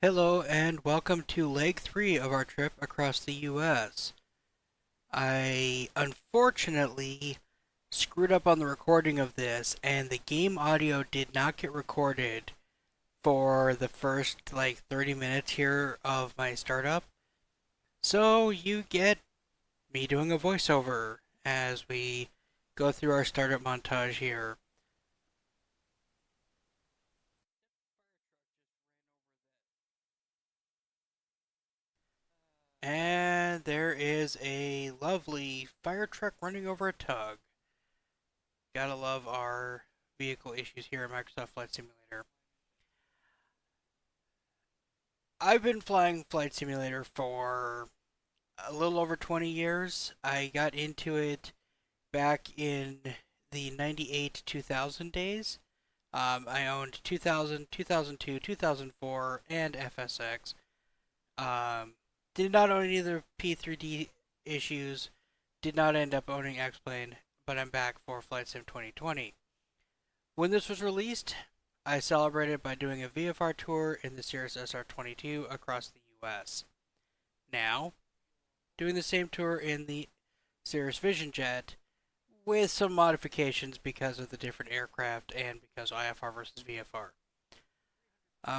Hello and welcome to leg 3 of our trip across the US. I unfortunately screwed up on the recording of this and the game audio did not get recorded for the first 30 minutes here of my startup. So you get me doing a voiceover as we go through our startup montage here. And there is a lovely fire truck running over a tug. Gotta love our vehicle issues here in Microsoft Flight Simulator. I've been flying Flight Simulator for a little over 20 years. I got into it back in the 98 to 2000 days. I owned 2000, 2002, 2004, and FSX. Did not own any of the P3D issues. Did not end up owning X-Plane, but I'm back for Flight Sim 2020. When this was released, I celebrated by doing a VFR tour in the Cirrus SR-22 across the US. Now, doing the same tour in the Cirrus Vision Jet with some modifications because of the different aircraft and because IFR versus VFR.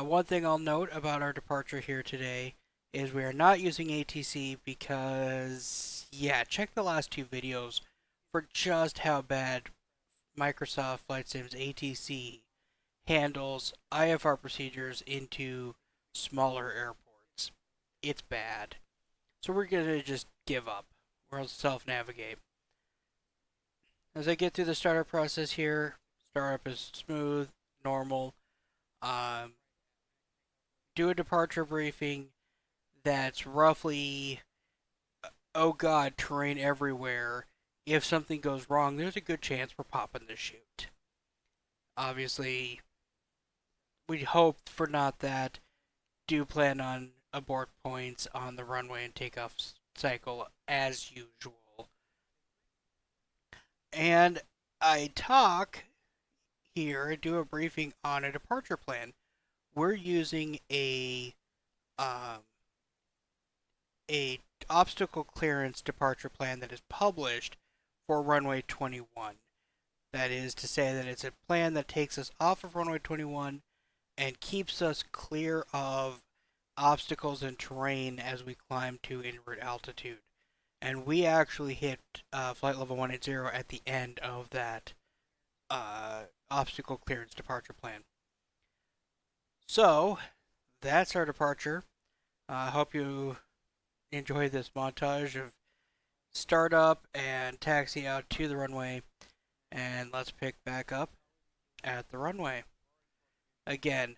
One thing I'll note about our departure here today is we are not using ATC because, yeah, check the last two videos for just how bad Microsoft Flight Sim's ATC handles IFR procedures into smaller airports. It's bad. So we're going to just give up. We'll self navigate. As I get through the startup process here, startup is smooth, normal. Um, do a departure briefing that's roughly, oh god, terrain everywhere. If something goes wrong, there's a good chance we're popping the chute. Obviously, we hope for not that. Do plan on abort points on the runway and takeoff cycle as usual. And I talk here, do a briefing on a departure plan. We're using um, a obstacle clearance departure plan that is published for runway 21. That is to say that it's a plan that takes us off of runway 21 and keeps us clear of obstacles and terrain as we climb to en route altitude. And we actually hit flight level 180 at the end of that obstacle clearance departure plan. So, that's our departure. I hope you enjoy this montage of startup and taxi out to the runway. And let's pick back up at the runway. Again,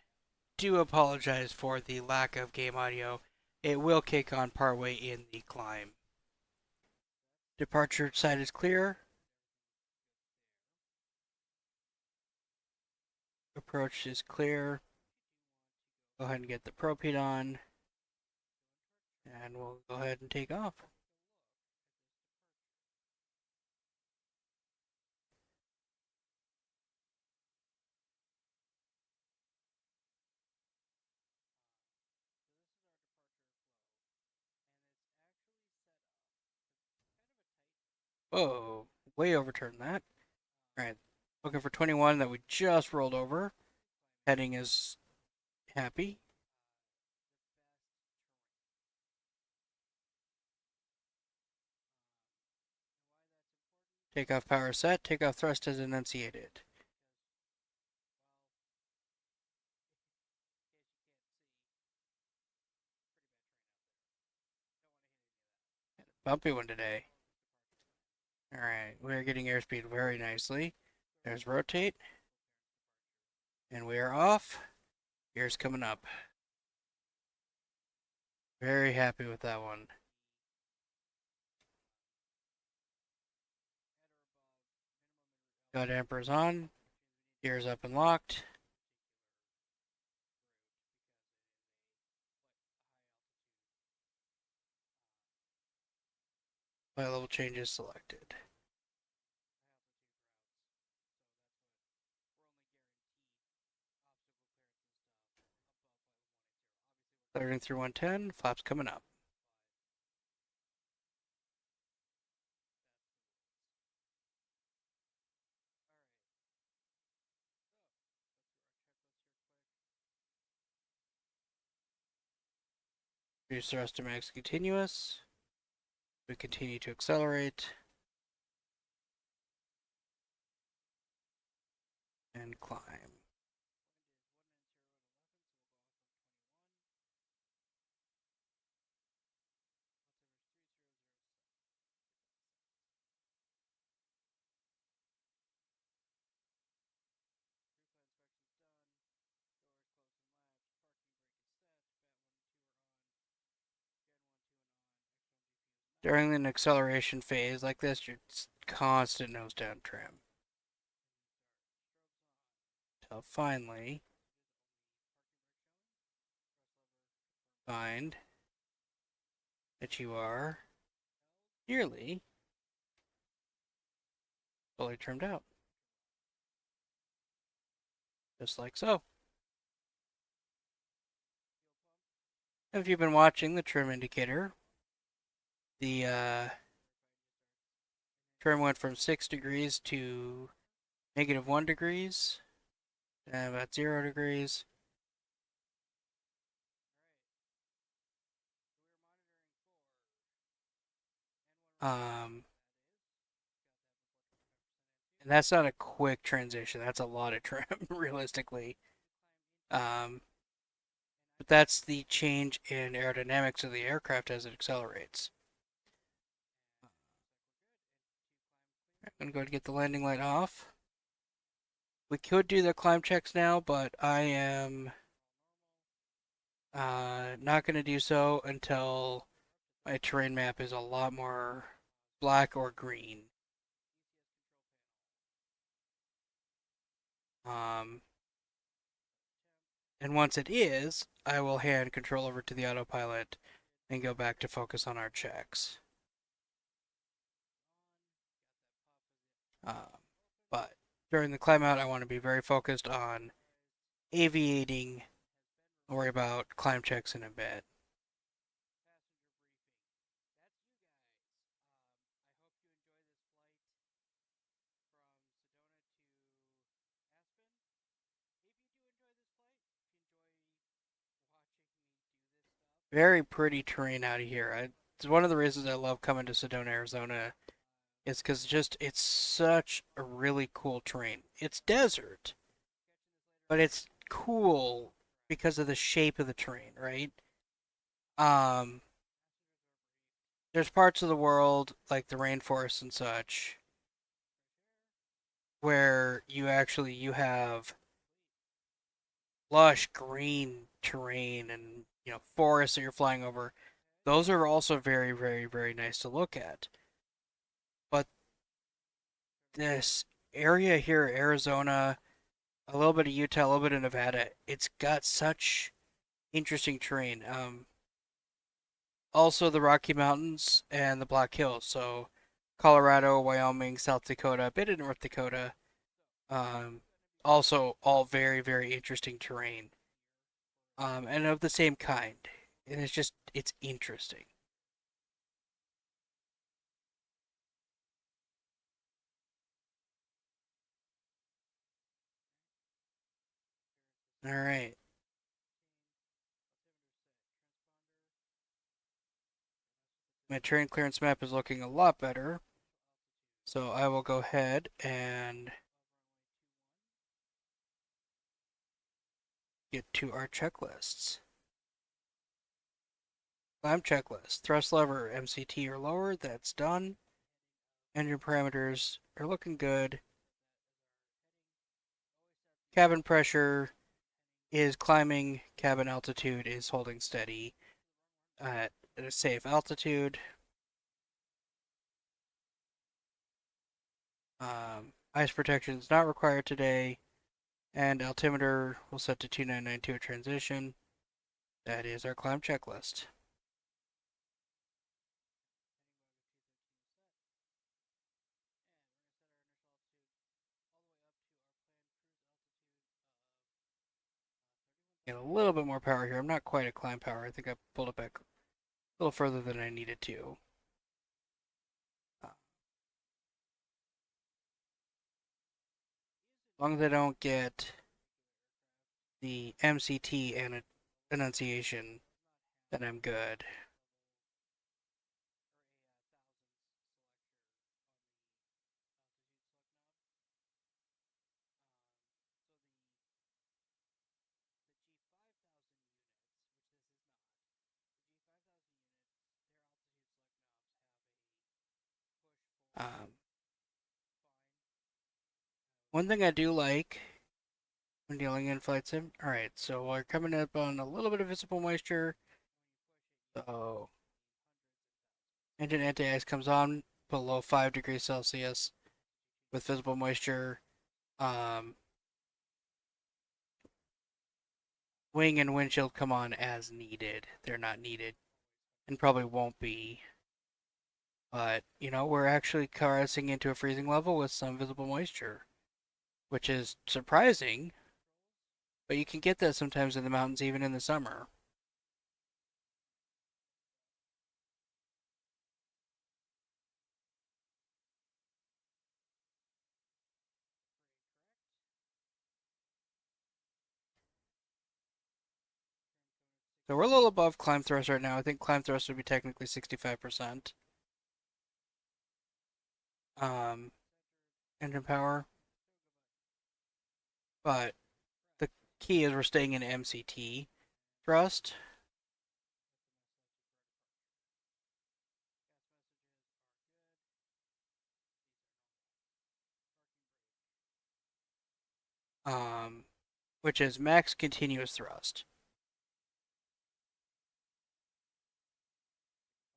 do apologize for the lack of game audio. It will kick on partway in the climb. Departure side is clear. Approach is clear. Go ahead and get the propane on. And we'll go ahead and take off. Whoa, way overturned that. Alright, looking for 21 that we just rolled over. Heading is happy. Takeoff power set, takeoff thrust is enunciated. Bumpy one today. Alright, we're getting airspeed very nicely. There's rotate. And we are off. Gears coming up. Very happy with that one. Got dampers on. Gears up and locked. Flight level changes selected. Accelerating through 110, flaps coming up. Reduce thrust to max continuous. We continue to accelerate. And climb. During an acceleration phase like this, you're constant nose down trim. Until finally, find that you are nearly fully trimmed out. Just like so. If you've been watching the trim indicator, the trim went from 6 degrees to -1 degrees, and about 0 degrees. Um, and that's not a quick transition. That's a lot of trim, realistically. Um, but that's the change in aerodynamics of the aircraft as it accelerates. I'm going to go ahead and get the landing light off. We could do the climb checks now, but I am not going to do so until my terrain map is a lot more black or green. Um, and once it is, I will hand control over to the autopilot and go back to focus on our checks. Um, but during the climb out, I want to be very focused on aviating. I'll worry about climb checks in a bit. Very pretty terrain out of here. It's one of the reasons I love coming to Sedona, Arizona. Is because just it's such a really cool terrain. It's desert, but it's cool because of the shape of the terrain, right? Um, there's parts of the world like the rainforest and such where you have lush green terrain and forests that you're flying over. Those are also very very very nice to look at. But this area here, Arizona, a little bit of Utah, a little bit of Nevada, it's got such interesting terrain. Also the Rocky Mountains and the Black Hills. So Colorado, Wyoming, South Dakota, a bit of North Dakota. Um, Also all very, very interesting terrain. And of the same kind. And it's interesting. All right. My terrain clearance map is looking a lot better. So I will go ahead and get to our checklists. Climb checklist. Thrust lever MCT or lower. That's done. Engine parameters are looking good. Cabin pressure is climbing. Cabin altitude is holding steady at a safe altitude. Ice protection is not required today. And altimeter will set to 2992 at transition. That is our climb checklist. Get a little bit more power here. I'm not quite at climb power. I think I pulled it back a little further than I needed to. As long as I don't get the MCT and enunciation, then I'm good. Um, One thing I do like when dealing in flight sim. All right, so we're coming up on a little bit of visible moisture. So engine anti-ice comes on below 5 degrees Celsius with visible moisture. Um, Wing and windshield come on as needed. They're not needed and probably won't be. But, we're actually caressing into a freezing level with some visible moisture, which is surprising, but you can get that sometimes in the mountains even in the summer. So we're a little above climb thrust right now. I think climb thrust would be technically 65% um, engine power, but the key is we're staying in MCT thrust. Um, which is max continuous thrust.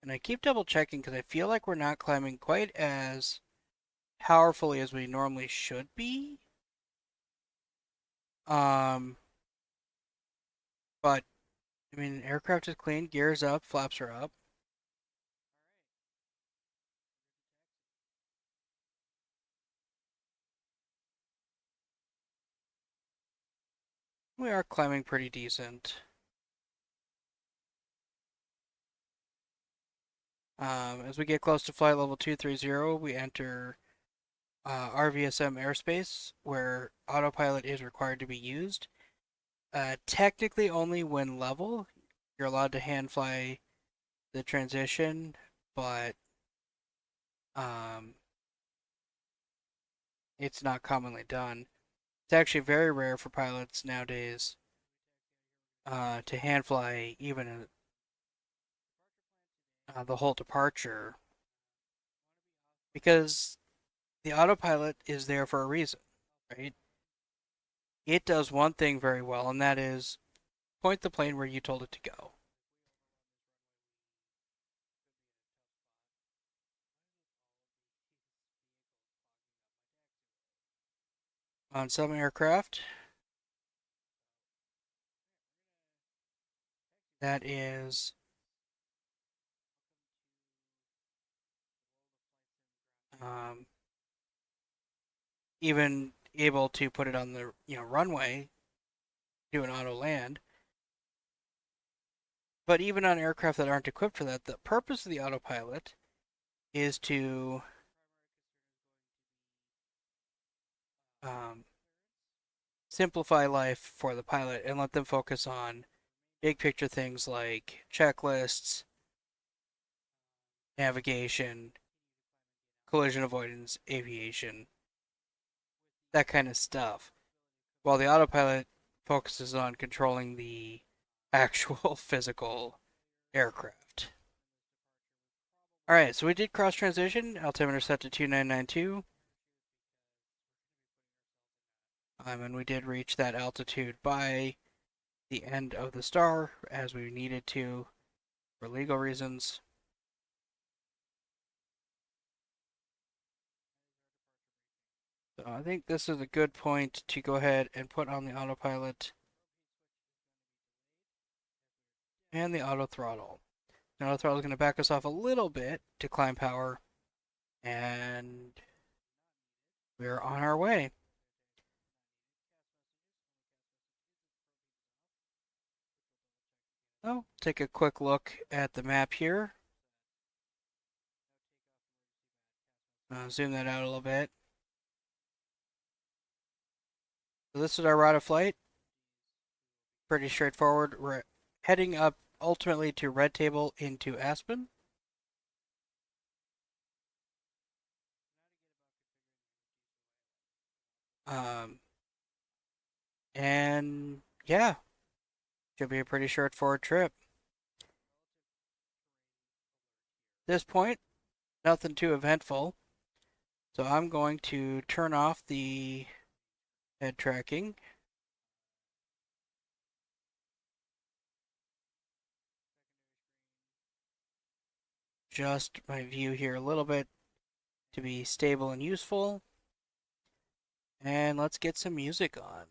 And I keep double checking because I feel like we're not climbing quite as powerfully as we normally should be. Um, but I mean, aircraft is clean, gears up, flaps are up. We are climbing pretty decent. As we get close to flight level 230, we enter RVSM airspace where autopilot is required to be used. Technically, only when level, you're allowed to hand fly the transition, but um, it's not commonly done. It's actually very rare for pilots nowadays to hand fly even the whole departure because the autopilot is there for a reason, right? It does one thing very well, and that is point the plane where you told it to go. On some aircraft, that is um, even able to put it on the runway, do an auto land. But even on aircraft that aren't equipped for that, the purpose of the autopilot is to um, simplify life for the pilot and let them focus on big picture things like checklists, navigation, collision avoidance, aviation, that kind of stuff. While the autopilot focuses on controlling the actual physical aircraft. All right, so we did cross transition. Altimeter set to 2992. And we did reach that altitude by the end of the star as we needed to for legal reasons. So I think this is a good point to go ahead and put on the autopilot and the auto throttle. The auto throttle is going to back us off a little bit to climb power, and we're on our way. So, take a quick look at the map here. Zoom that out a little bit. So this is our route of flight. Pretty straightforward. We're heading up ultimately to Red Table into Aspen. Um, and yeah, should be a pretty straightforward trip. At this point, nothing too eventful. So I'm going to turn off the head tracking. Adjust my view here a little bit to be stable and useful. And let's get some music on.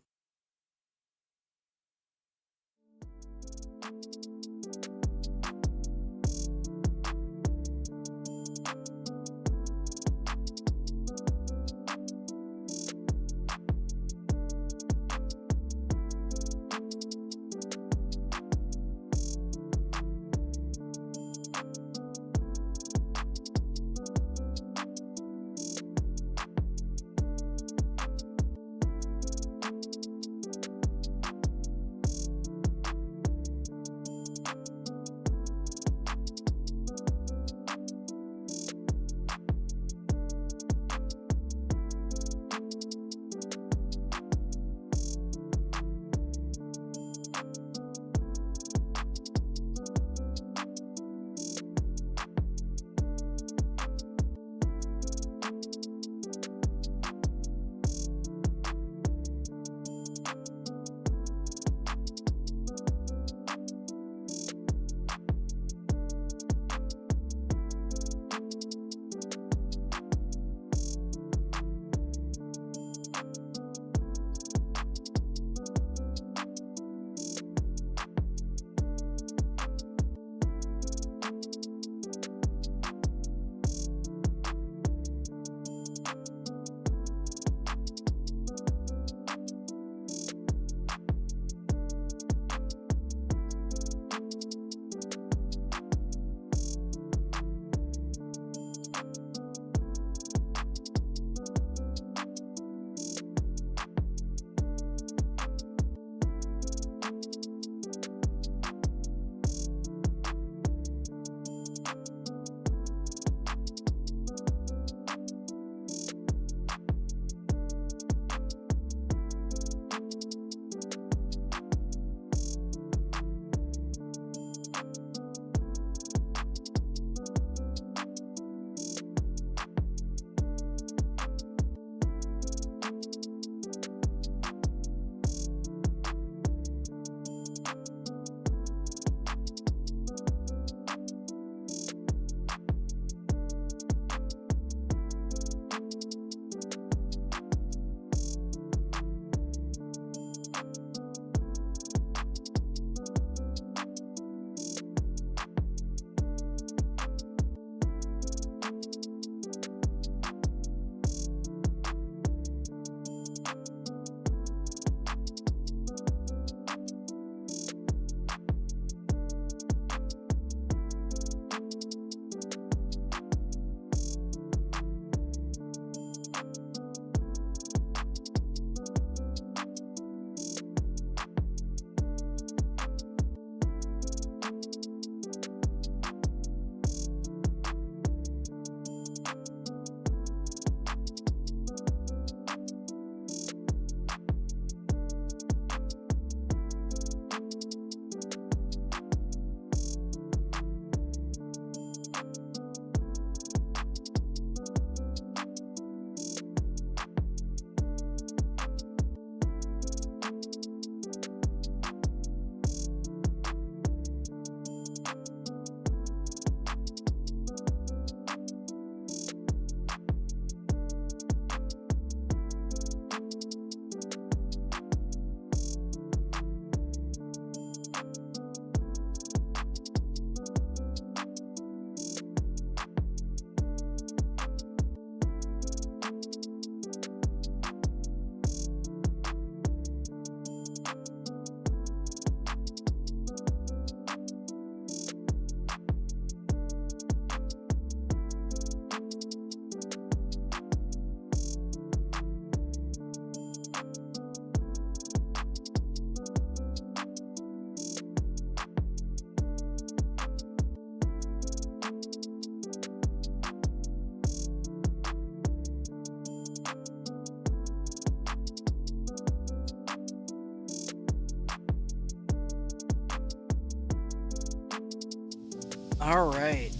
Alright,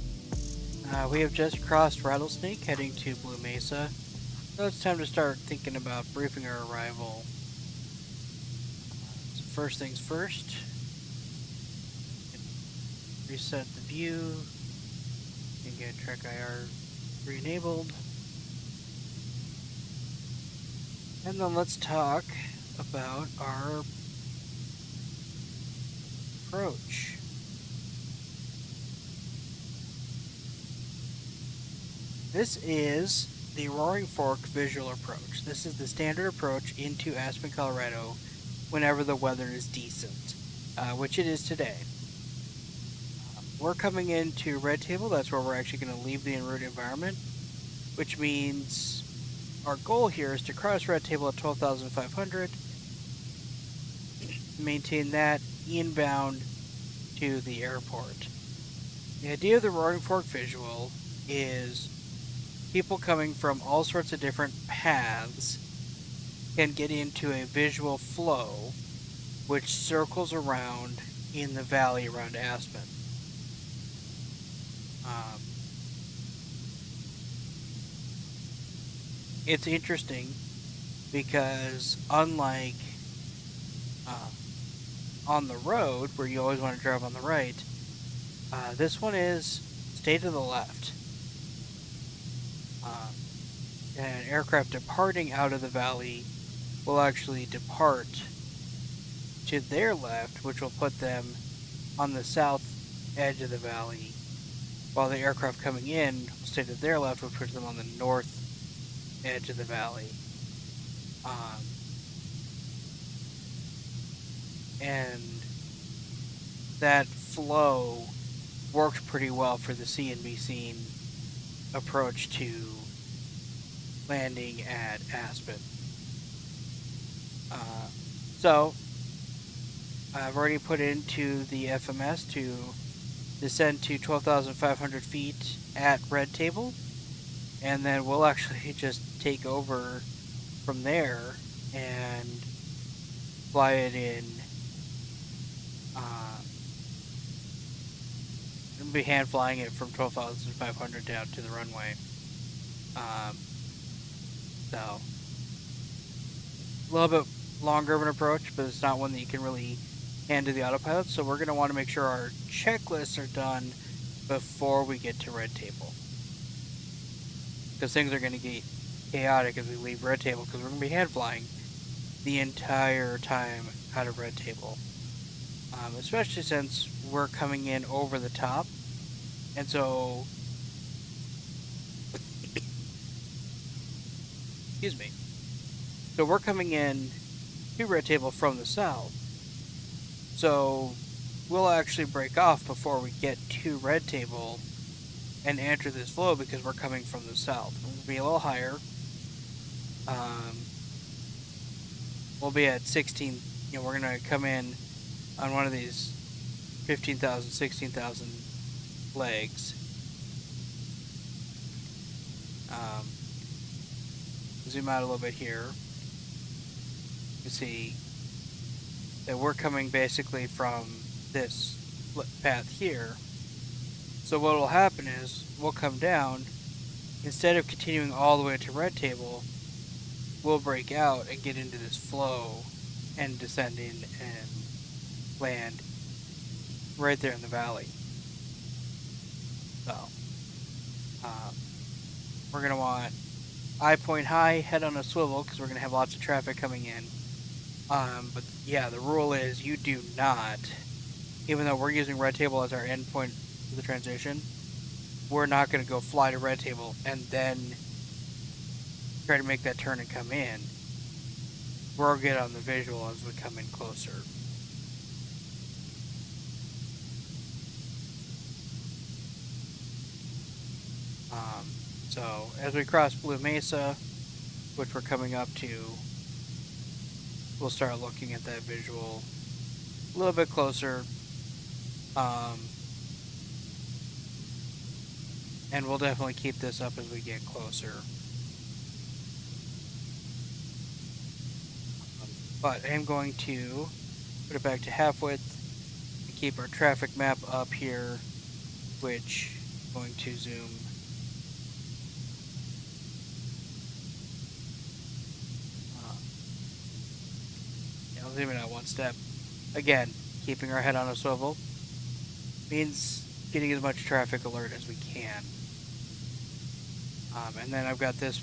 we have just crossed Rattlesnake heading to Blue Mesa, so it's time to start thinking about briefing our arrival. So first things first, reset the view, and get Trek IR re-enabled. And then let's talk about our approach. This is the Roaring Fork visual approach. This is the standard approach into Aspen, Colorado whenever the weather is decent, which it is today. We're coming into Red Table. That's where we're actually going to leave the en route environment, which means our goal here is to cross Red Table at 12,500, maintain that inbound to the airport. The idea of the Roaring Fork visual is people coming from all sorts of different paths can get into a visual flow which circles around in the valley around Aspen. It's interesting because unlike on the road where you always want to drive on the right, this one is stay to the left. An aircraft departing out of the valley will actually depart to their left, which will put them on the south edge of the valley, while the aircraft coming in will stay to their left, which puts them on the north edge of the valley. And that flow works pretty well for the see and be seen approach to landing at Aspen. So I've already put into the FMS to descend to 12,500 feet at Red Table, and then we'll actually just take over from there and fly it in. We'll be hand flying it from 12,500 down to the runway. So a little bit longer of an approach, but it's not one that you can really hand to the autopilot. So we're going to want to make sure our checklists are done before we get to Red Table, because things are going to get chaotic as we leave Red Table, because we're going to be hand flying the entire time out of Red Table, especially since we're coming in over the top, and so excuse me. So we're coming in to Red Table from the south, so we'll actually break off before we get to Red Table and enter this flow because we're coming from the south. We'll be a little higher. We'll be at 16. We're gonna come in on one of these 15,000, 16,000 legs. Zoom out a little bit here. You see that we're coming basically from this path here. So what will happen is we'll come down. Instead of continuing all the way to Red Table, we'll break out and get into this flow and descend in and land right there in the valley. So we're going to want eye point high, head on a swivel, because we're going to have lots of traffic coming in. But yeah, the rule is you do not, even though we're using Red Table as our end point of the transition, we're not going to go fly to Red Table and then try to make that turn and come in. We'll get on the visual as we come in closer. So as we cross Blue Mesa, which we're coming up to, we'll start looking at that visual a little bit closer. And we'll definitely keep this up as we get closer. But I am going to put it back to half width and keep our traffic map up here which I'm going to zoom. I'll zoom in out one step. Again, keeping our head on a swivel means getting as much traffic alert as we can. And then I've got this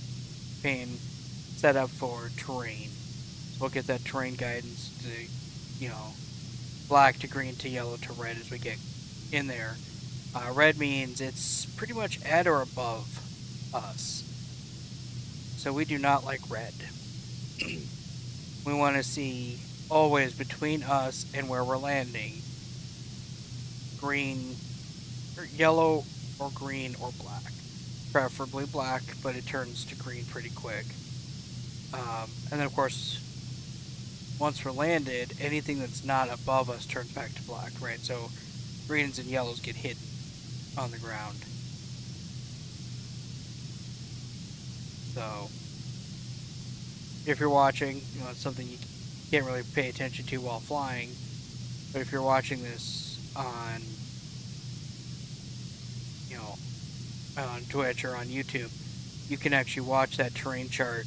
pane set up for terrain. So we'll get that terrain guidance to, black to green to yellow to red as we get in there. Red means it's pretty much at or above us. So we do not like red. We want to see always between us and where we're landing green, or yellow, or green, or black. Preferably black, but it turns to green pretty quick. And then, of course, once we're landed, anything that's not above us turns back to black, right? So greens and yellows get hidden on the ground. So if you're watching, it's something you can't really pay attention to while flying. But if you're watching this on, on Twitch or on YouTube, you can actually watch that terrain chart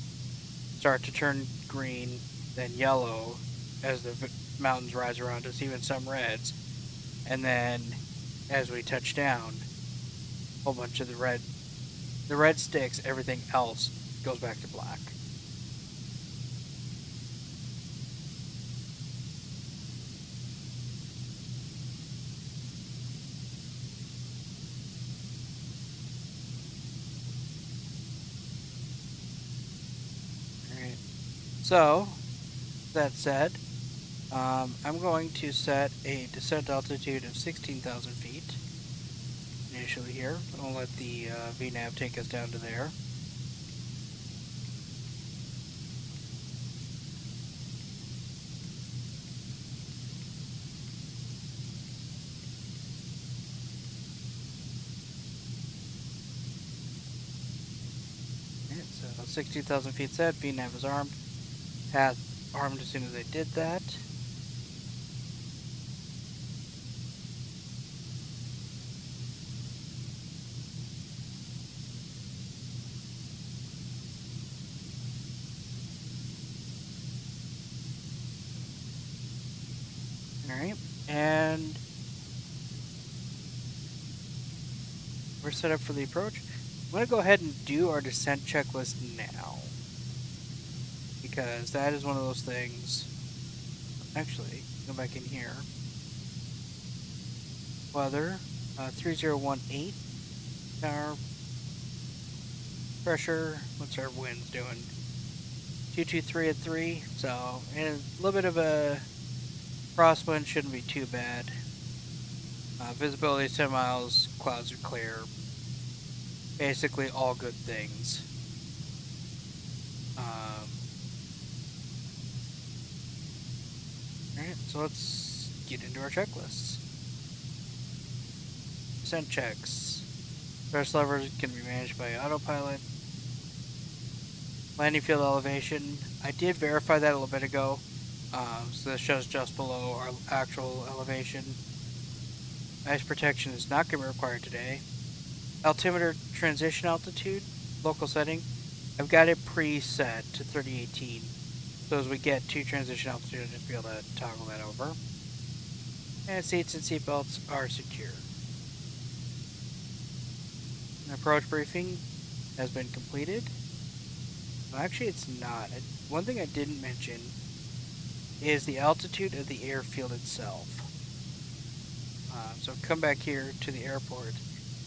start to turn green, then yellow as the mountains rise around us, even some reds. And then as we touch down, a whole bunch of the red sticks, everything else goes back to black. Alright. So, that said, I'm going to set a descent altitude of 16,000 feet initially here. I'll let the VNAV take us down to there. Alright, so 16,000 feet set, VNAV is armed. Path armed as soon as I did that. Alright, and we're set up for the approach. I'm going to go ahead and do our descent checklist now, because that is one of those things. Actually, go back in here. Weather, 3018. Our pressure, what's our winds doing? 223 at 3, so, and a little bit of a crosswind, shouldn't be too bad. Visibility 10 miles, clouds are clear. Basically all good things. Alright, so let's get into our checklists. Descent checks. Thrust levers can be managed by autopilot. Landing field elevation. I did verify that a little bit ago. So this shows just below our actual elevation. Ice protection is not going to be required today. Altimeter transition altitude, local setting. I've got it preset to 3018. So as we get to transition altitude, I'll just be able to toggle that over. And seats and seatbelts are secure. An approach briefing has been completed. Well, actually, it's not. One thing I didn't mention is the altitude of the airfield itself. So come back here to the airport.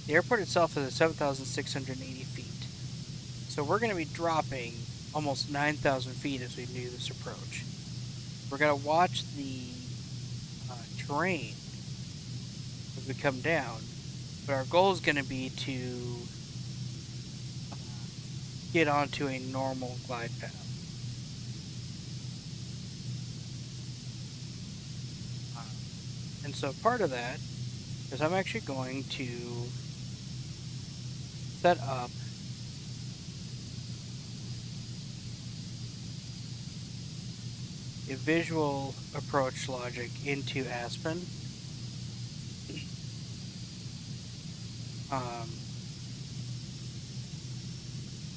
The airport itself is at 7,680 feet. So we're going to be dropping almost 9,000 feet as we do this approach. We're going to watch the terrain as we come down, but our goal is going to be to get onto a normal glide path. And so part of that is I'm actually going to set up a visual approach logic into Aspen. Um,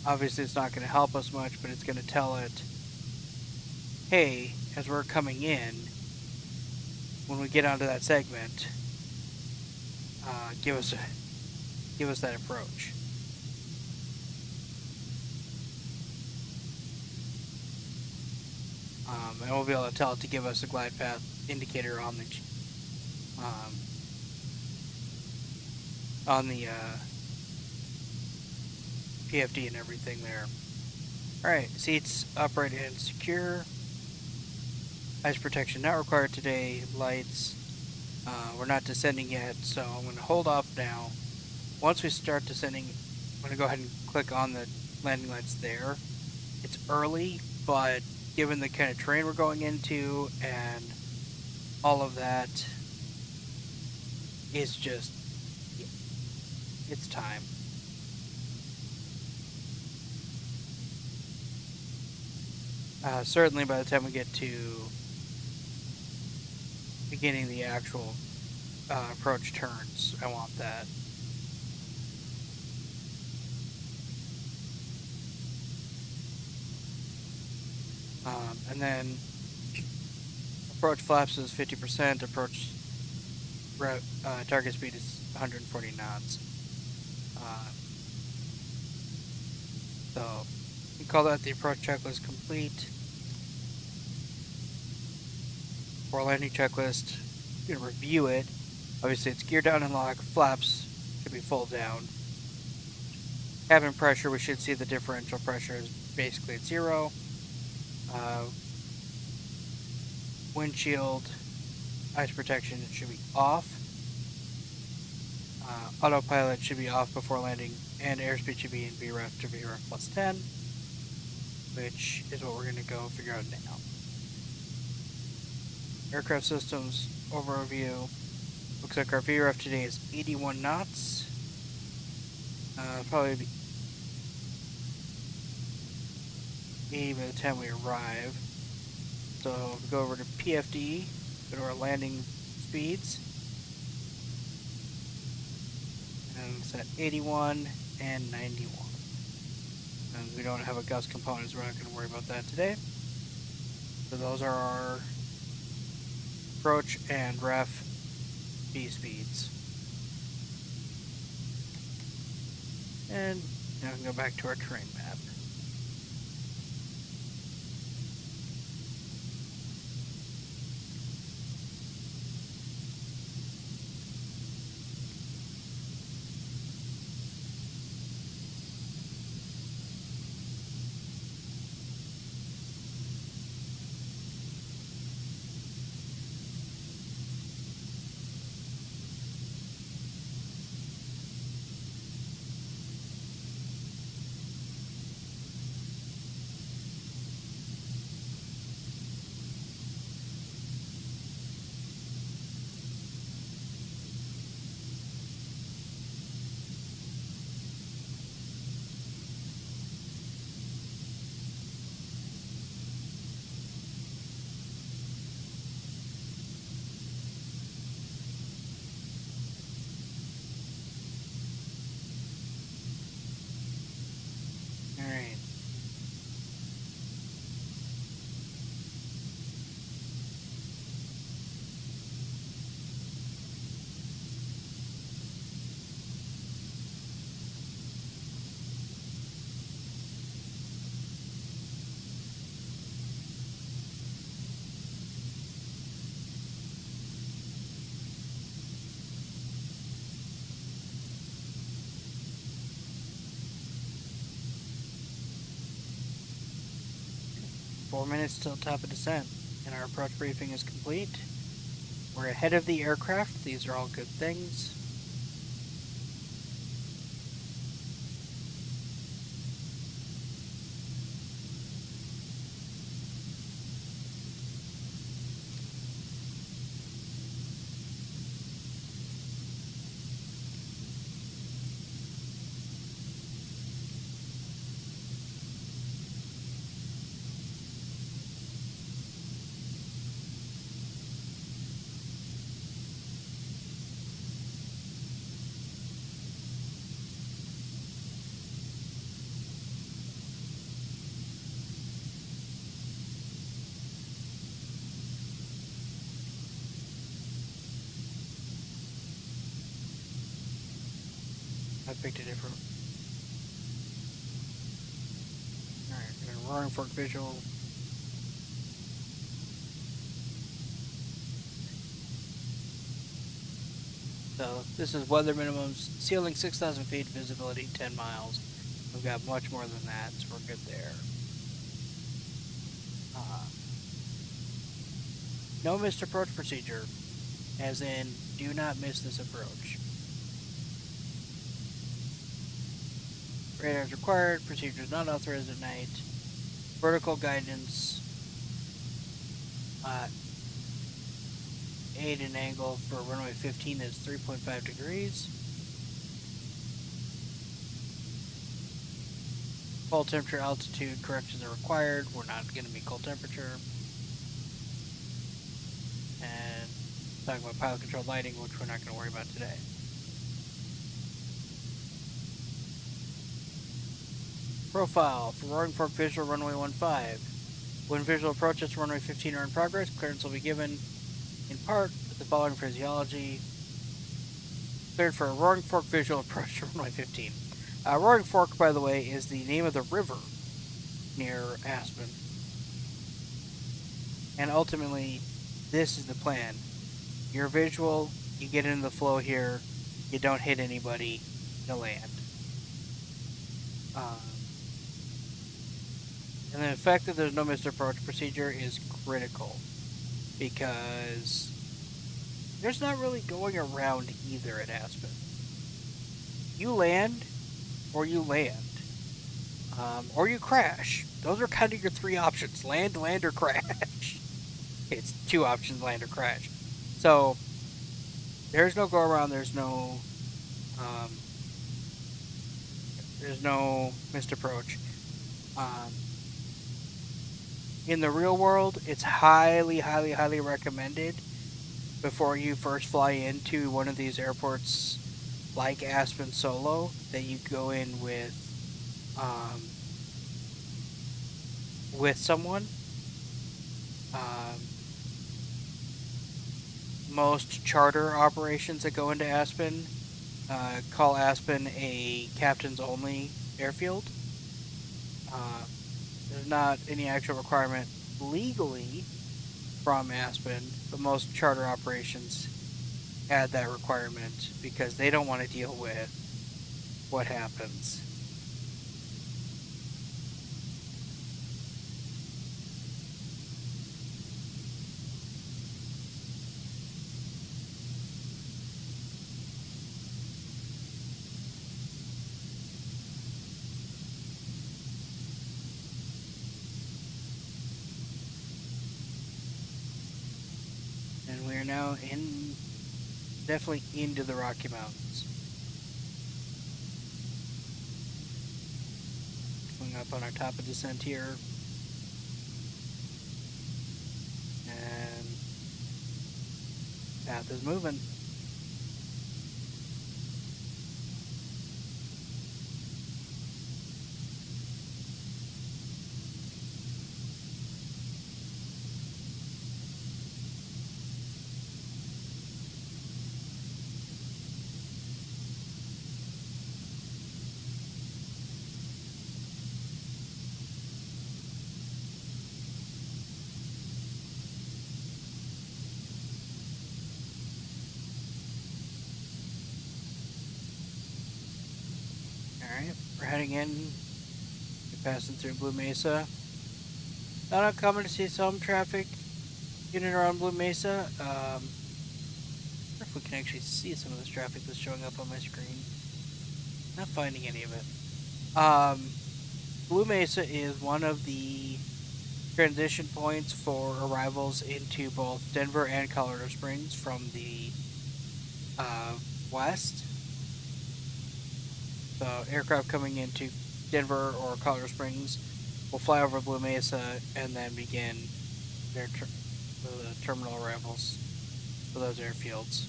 Obviously, it's not going to help us much, but it's going to tell it, hey, as we're coming in, when we get onto that segment, give us that approach. And we'll be able to tell it to give us a glide path indicator um, on the PFD and everything there. All right, seats upright and secure. Ice protection not required today. Lights. We're not descending yet, so I'm going to hold off now. Once we start descending, I'm going to go ahead and click on the landing lights there. It's early, but given the kind of terrain we're going into and all of that, it's just, it's time. Certainly by the time we get to beginning the actual approach turns, I want that. And then approach flaps is 50%, approach target speed is 140 knots. So we call that the approach checklist complete. For landing checklist, you're gonna review it. Obviously, it's gear down and lock. Flaps should be full down. Cabin pressure, we should see the differential pressure is basically at 0. Windshield ice protection should be off. Autopilot should be off before landing, and airspeed should be in VREF to VREF plus 10, which is what we're going to go figure out now. Aircraft systems overview. Looks like our VREF today is 81 knots. Probably be 80 by the time we arrive. So if we go over to PFD, go to our landing speeds, and it's at 81 and 91. And we don't have a gust component, so we're not going to worry about that today. So those are our approach and ref B speeds. And now we can go back to our terrain map. Alright. Four minutes till top of descent, and our approach briefing is complete. We're ahead of the aircraft. These are all good things. I picked a different. Alright, roaring fork visual. So this is weather minimums, ceiling 6,000 feet, visibility 10 miles. We've got much more than that, so we're good there. No missed approach procedure, as in, do not miss this approach. Radar is required, procedures not authorized at night. Vertical guidance, aid and angle for runway 15 is 3.5 degrees. Cold temperature altitude corrections are required. We're not going to be cold temperature. And talking about pilot control lighting, which we're not going to worry about today. Profile for roaring fork visual runway 15. When visual approaches to runway 15 are in progress, clearance will be given in part with the following phraseology. Cleared for a roaring fork visual approach to runway 15. Roaring Fork, by the way, is the name of the river near Aspen. And ultimately, this is the plan. Your visual, you get into the flow here, you don't hit anybody, you land. And the fact that there's no missed approach procedure is critical, because there's not really going around either at Aspen. You land, or you land. Or you crash. Those are kind of your three options. Land, or crash. It's two options, land or crash. So, there's no go around, there's no missed approach. In the real world, it's highly, highly, highly recommended before you first fly into one of these airports like Aspen Solo that you go in with someone. Most charter operations that go into Aspen call Aspen a captain's only airfield. There's not any actual requirement legally from Aspen, but most charter operations add that requirement because they don't want to deal with what happens. And we are now definitely into the Rocky Mountains. Coming up on our top of descent here. And path is moving. Alright, we're heading in. We're passing through Blue Mesa. Not uncommon to see some traffic in and around Blue Mesa. I wonder if we can actually see some of this traffic that's showing up on my screen. Not finding any of it. Blue Mesa is one of the transition points for arrivals into both Denver and Colorado Springs from the west. So aircraft coming into Denver or Colorado Springs will fly over Blue Mesa and then begin their terminal arrivals for those airfields.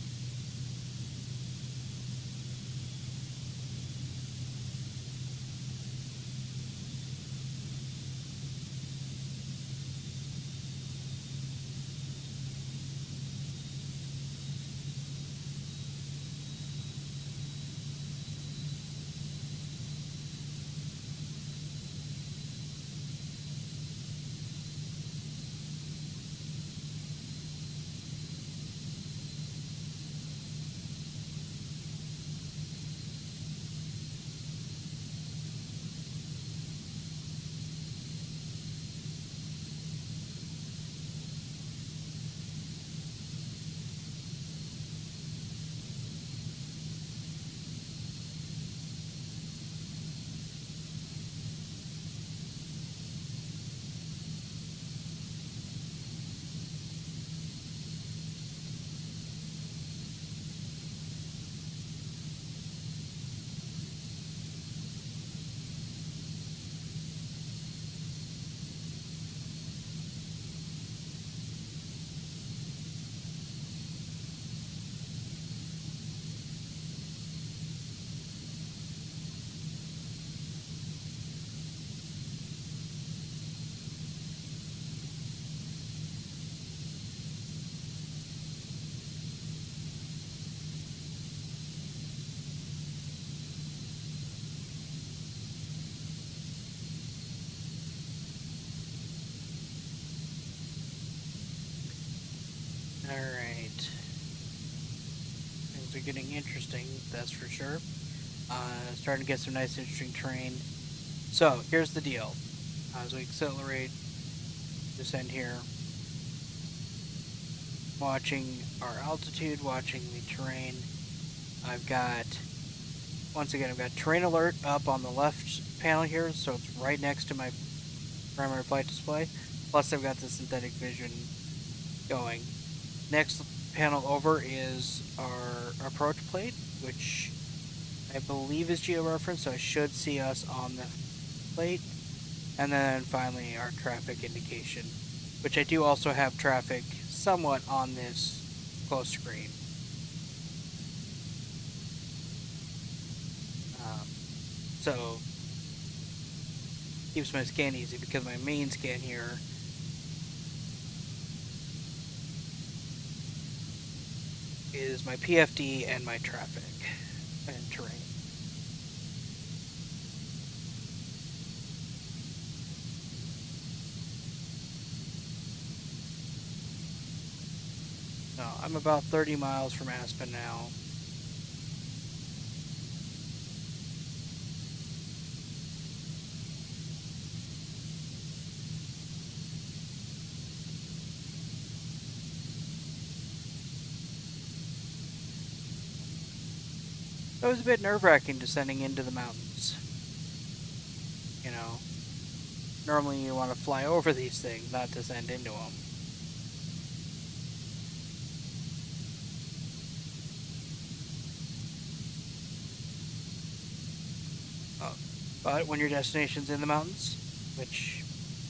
Alright. Things are getting interesting, that's for sure. Starting to get some nice interesting terrain. So, here's the deal. As we accelerate, descend here, watching our altitude, watching the terrain. I've got, once again, I've got terrain alert up on the left panel here, so it's right next to my primary flight display. Plus I've got the synthetic vision going. Next panel over is our approach plate, which I believe is georeferenced, so I should see us on the plate. And then finally our traffic indication, which I do also have traffic somewhat on this close screen. So keeps my scan easy because my main scan here is my PFD and my traffic and terrain. So I'm about 30 miles from Aspen now. It was a bit nerve-wracking descending into the mountains. You know, normally you want to fly over these things, not descend into them. But when your destination's in the mountains, which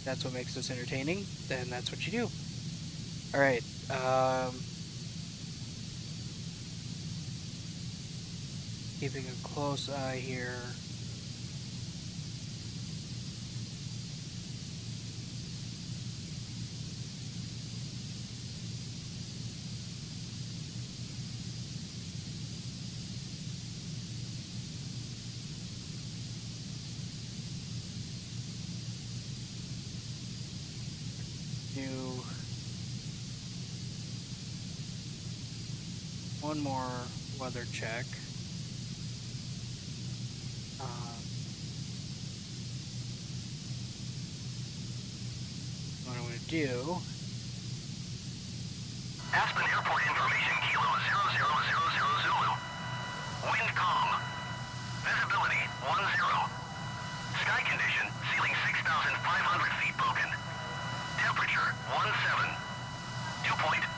that's what makes this entertaining, then that's what you do. Alright, keeping a close eye here. Do one more weather check. What I'm going to do. Aspen Airport information, Kilo 0000 Zulu. Wind calm. Visibility 10. Sky condition, ceiling 6,500 feet broken. Temperature 17. Dew point 10.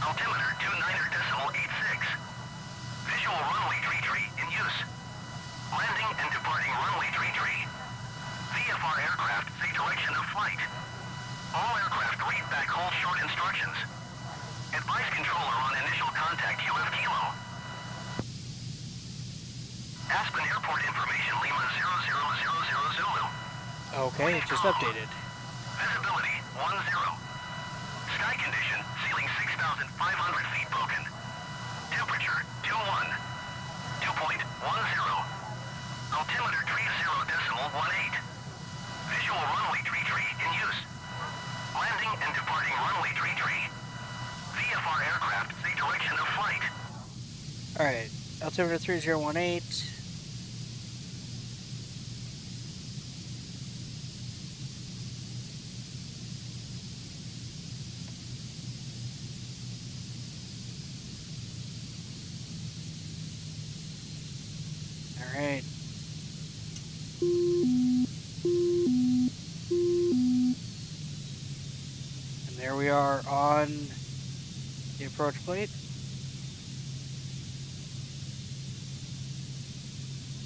Altimeter 29.86. Visual runway tree in use. Landing and departing runway tree. VFR aircraft say direction of flight. All aircraft read back hold short instructions. Advise controller on initial contact UF Kilo. Aspen Airport information, Lima 0000 Zulu. Okay, it just updated. Visibility 10. Sky condition, ceiling 6,500 feet broken. Temperature 21. Dew point 10. Altimeter 30.18. Visual runway tree in use. Landing and departing runway tree. VFR aircraft say direction of flight. Alright, altimeter 3018. Alright. And there we are on the approach plate.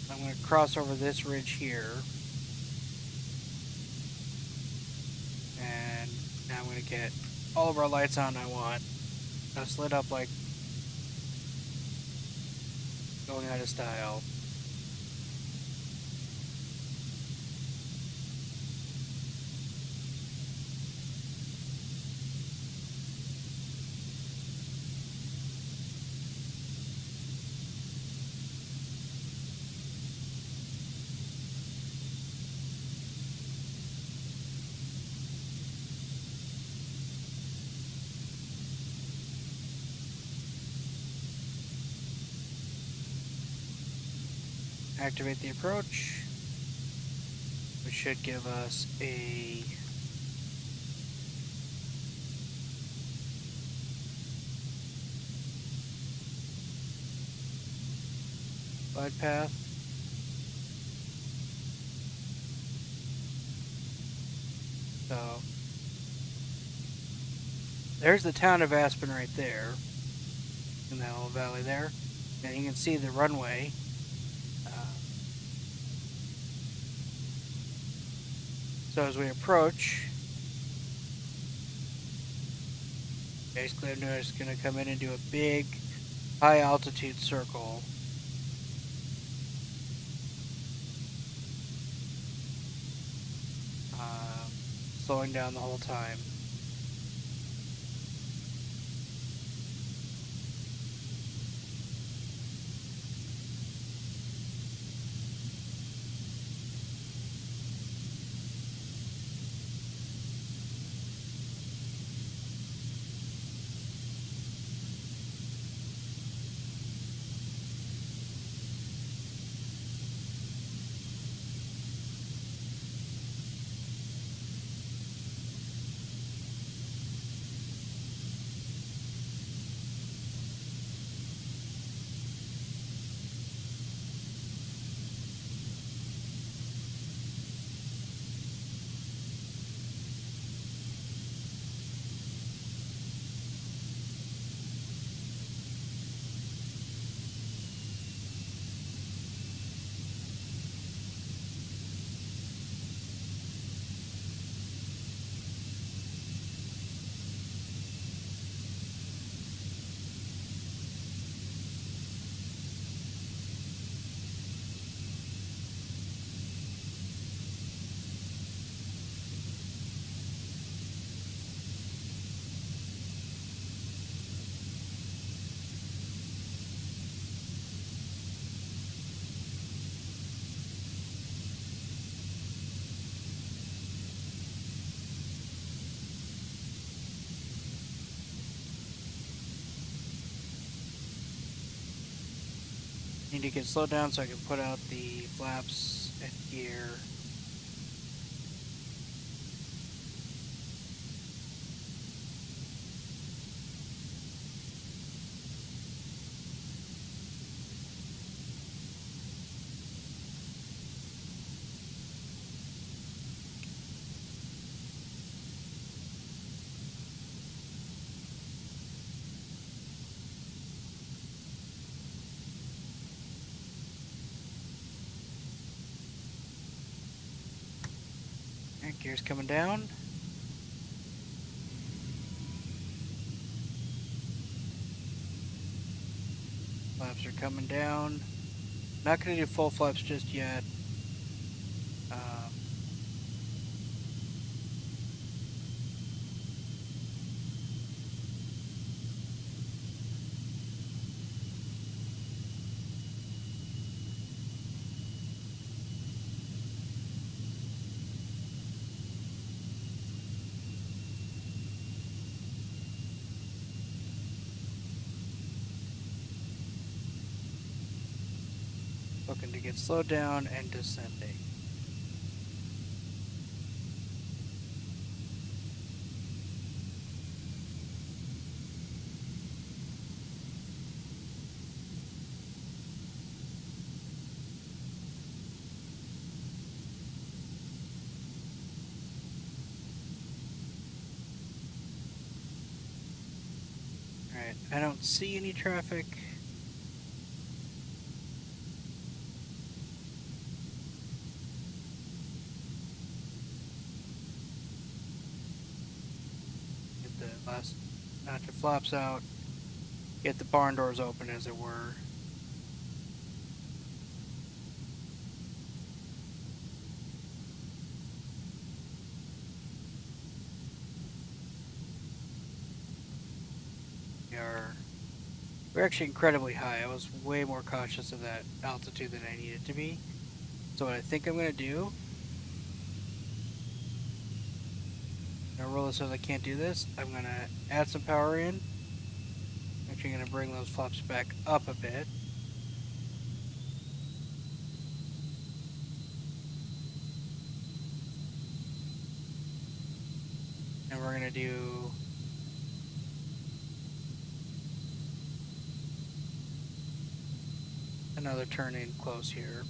I'm going to cross over this ridge here. And now I'm going to get all of our lights on I want. That's lit up like going out of style. activate the approach, which should give us a glide path. So there's the town of Aspen right there, in that little valley there, and you can see the runway. So as we approach, basically I'm just going to come in and do a big high altitude circle. Slowing down the whole time. Need to get slowed down so I can put out the flaps and gear. Alright, gear's coming down. Flaps are coming down. Not going to do full flaps just yet. Um, Looking to get slowed down and descending. Alright, I don't see any traffic. Get the last notch of flaps out. Get the barn doors open, as it were. We're actually incredibly high. I was way more cautious of that altitude than I needed to be. So what I think I'm going to do, I'm going to roll this so I can't do this. I'm going to add some power in. Actually going to bring those flaps back up a bit. And we're gonna do another turn in close here.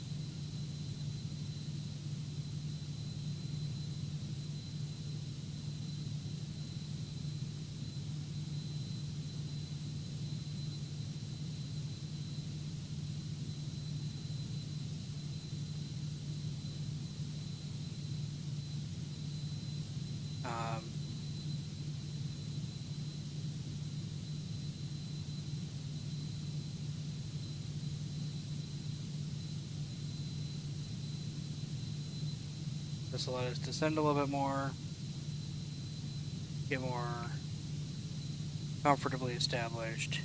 Um, this will let us descend a little bit more, get more comfortably established.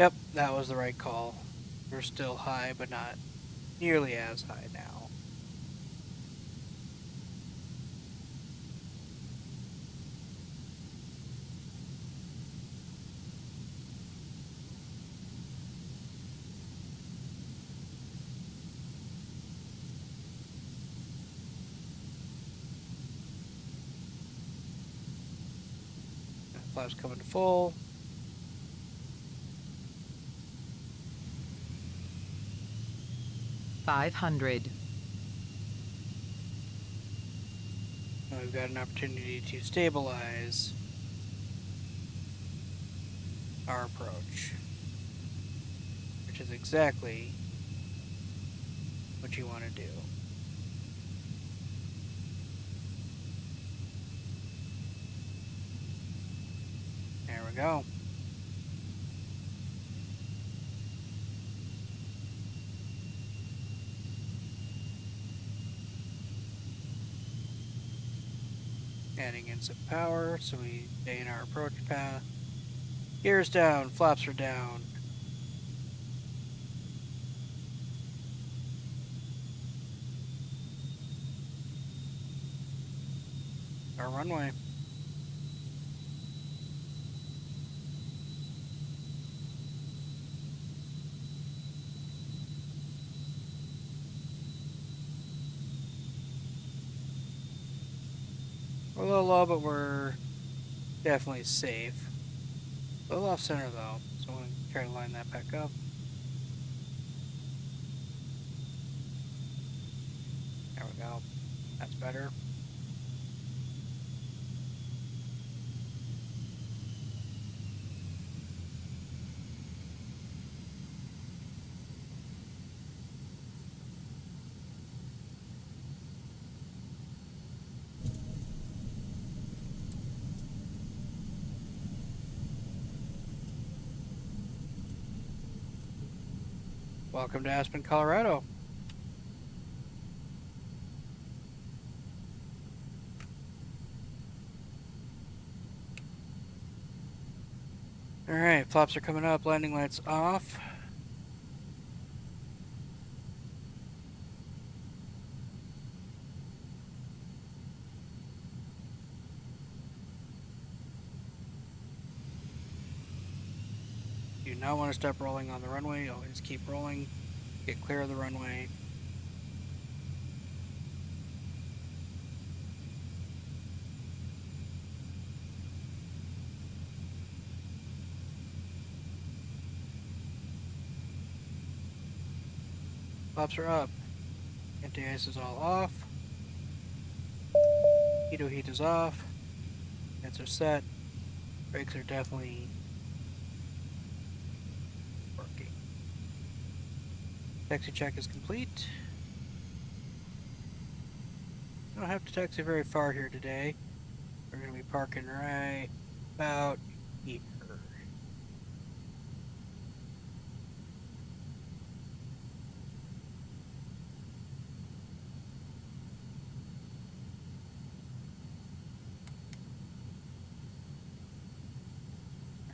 Yep, that was the right call. We're still high, but not nearly as high now. Flaps coming to full. 500. And we've got an opportunity to stabilize our approach, which is exactly what you want to do. There we go. Adding in some power so we stay in our approach path. Gears down, flaps are down. Our runway. We're a little low, but we're definitely safe. A little off center though, so I'm going to try to line that back up. There we go. That's better. Welcome to Aspen, Colorado. Alright, flaps are coming up, landing lights off. Do not want to stop rolling on the runway, always keep rolling. Get clear of the runway. Flaps are up. Anti-ice is all off. Heat heat is off. Lights are set. Brakes are definitely working. Taxi check is complete. don't have to taxi very far here today. We're going to be parking right about here.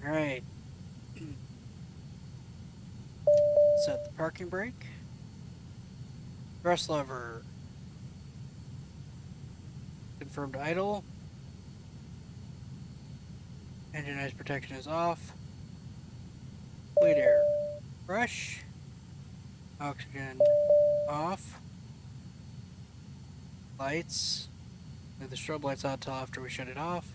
All right. Set the parking brake. Thrust lever. Confirmed idle. Engine noise protection is off. Fleet air. Brush. Oxygen off. Lights. Leave the strobe lights on until after we shut it off.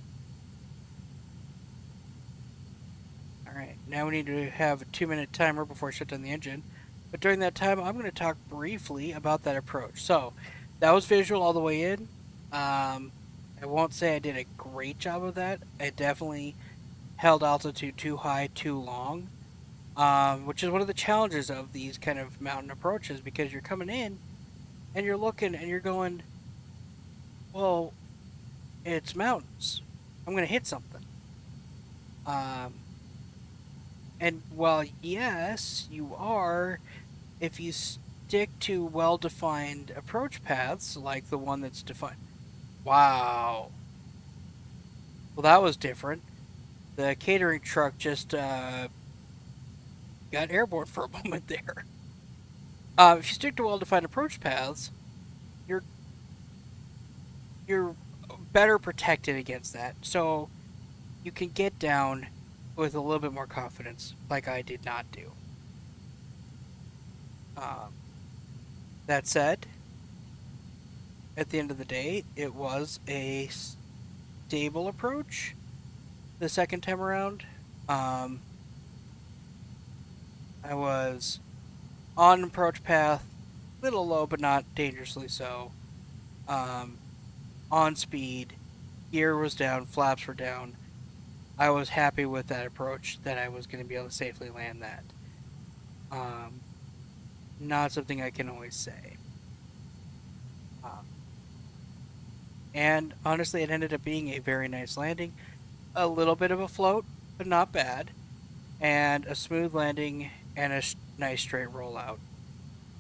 Alright, now we need to have a 2-minute timer before I shut down the engine. But during that time, I'm going to talk briefly about that approach. So, that was visual all the way in. I won't say I did a great job of that. I definitely held altitude too high, too long. Which is one of the challenges of these kind of mountain approaches, because you're coming in and you're looking and you're going, well, it's mountains. I'm going to hit something. Um, and while yes, you are, if you stick to well-defined approach paths like the one that's defined. Wow. Well, that was different. The catering truck just got airborne for a moment there. If you stick to well-defined approach paths, you're you're better protected against that. So you can get down with a little bit more confidence, like I did not do. Um, that said, at the end of the day, it was a stable approach the second time around. Um, I was on an approach path, little low, but not dangerously so. Um, on speed, gear was down, flaps were down. I was happy with that approach that I was going to be able to safely land that. Um, Not something I can always say. Um, and honestly, it ended up being a very nice landing. A little bit of a float, but not bad. And a smooth landing and a nice straight rollout.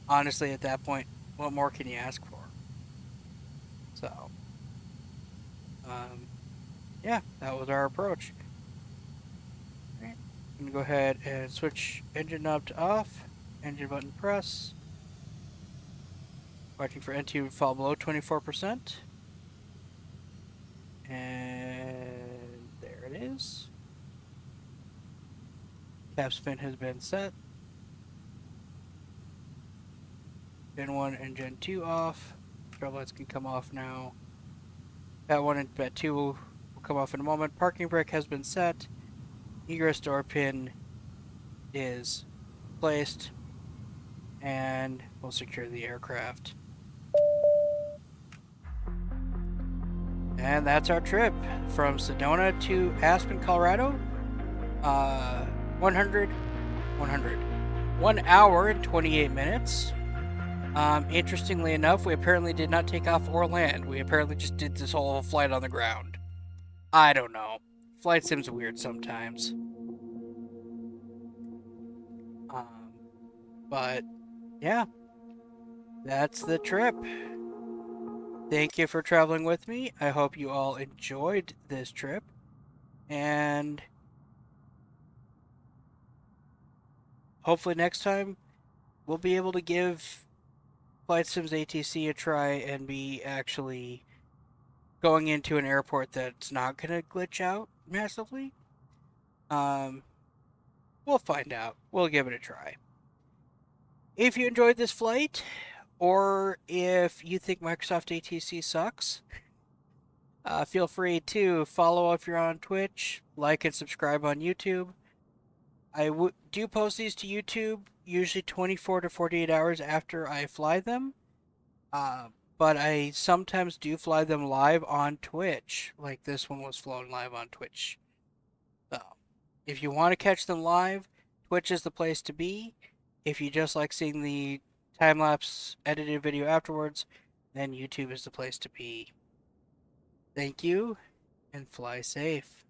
Honestly, at that point, what more can you ask for? So, um, yeah, that was our approach. All right. I'm going to go ahead and switch engine knob to off. Engine button press. Watching for NT to fall below 24%. And there it is. Cap spin has been set. Gen 1 and Gen 2 off. Strobe lights can come off now. Bat 1 and Bat 2 will come off in a moment. Parking brake has been set. Egress door pin is placed. And we'll secure the aircraft. And that's our trip from Sedona to Aspen, Colorado. 100, 100. 1 hour and 28 minutes. Interestingly enough, we apparently did not take off or land. We apparently just did this whole flight on the ground. I don't know. Flight sims weird sometimes. Um, but yeah, that's the trip. Thank you for traveling with me. I hope you all enjoyed this trip. And hopefully next time we'll be able to give Flight Sims ATC a try and be actually going into an airport that's not going to glitch out massively. Um, we'll find out. We'll give it a try. If you enjoyed this flight, or if you think Microsoft ATC sucks, feel free to follow if you're on Twitch, like and subscribe on YouTube. I do post these to YouTube usually 24 to 48 hours after I fly them, uh, but I sometimes do fly them live on Twitch, like this one was flown live on Twitch. So, if you want to catch them live, Twitch is the place to be. If you just like seeing the time lapse edited video afterwards, then YouTube is the place to be. Thank you, and fly safe.